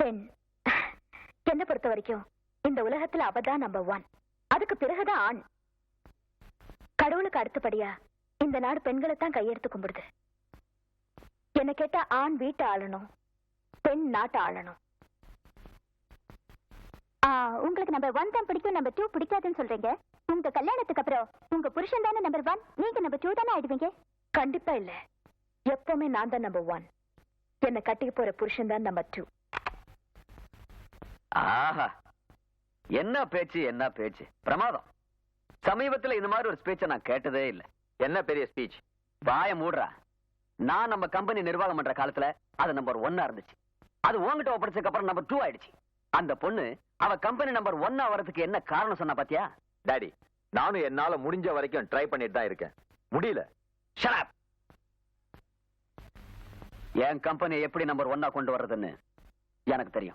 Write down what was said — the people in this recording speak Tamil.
பெண். என்ன பொறுத்த வரைக்கும் இந்த உலகத்துல அவதான் நம்பர் 1. அதுக்கு பிறகுதான் ஆண். கடவுளுக்கு அடுத்தபடியா இந்த நாடு பெண்களை தான் கையெடுத்து கும்பிடுது. என்ன கேட்டா ஆண் வீட்டை ஆளணும், பெண் நாட்டை ஆளணும். உங்களுக்கு நம்பர் 1 தான் பிடிக்கும், நம்பர் 2 பிடிக்காதுன்னு சொல்றீங்க. உங்க கல்யாணத்துக்கு அப்புறம் உங்க புருஷன் தானே நம்பர் 1, நீங்க நம்பர் 2 தானே ஆயிடுவீங்க? கண்டிப்பா இல்ல, எப்பவுமே நான் தான் நம்பர் 1. என்ன கட்டிக்க போற புருஷன் தான் நம்பர் 2. ஆஹா, என்ன பேச்சு என்ன பேச்சு, பிரமாதம். சமீபத்துல இந்த மாதிரி ஒரு ஸ்பீச்சை நான் கேட்டதே இல்ல. என்ன பெரிய ஸ்பீச்? வாய மூடுறா. நான் நம்ம கம்பெனி நிர்வாகம் பண்ற காலத்துல அது நம்பர் 1 இருந்துச்சு. அது உங்ககிட்ட ஒப்படைச்சதுக்கு அப்புறம் நம்பர் 2 ஆயிடுச்சு. அந்த பொண்ணு அவ கம்பெனி நம்பர் 1 ஆவறதுக்கு என்ன காரணம் சொன்னா பாத்தியா? டாடி, நானும் என்னால முடிஞ்ச வரைக்கும் ட்ரை பண்ணிட்டு தான் இருக்கேன். முடியல. Shut up. என் கம்பெனி எப்படி நம்பர் 1 கொண்டு வர்றதுன்னு எனக்கு தெரியும்.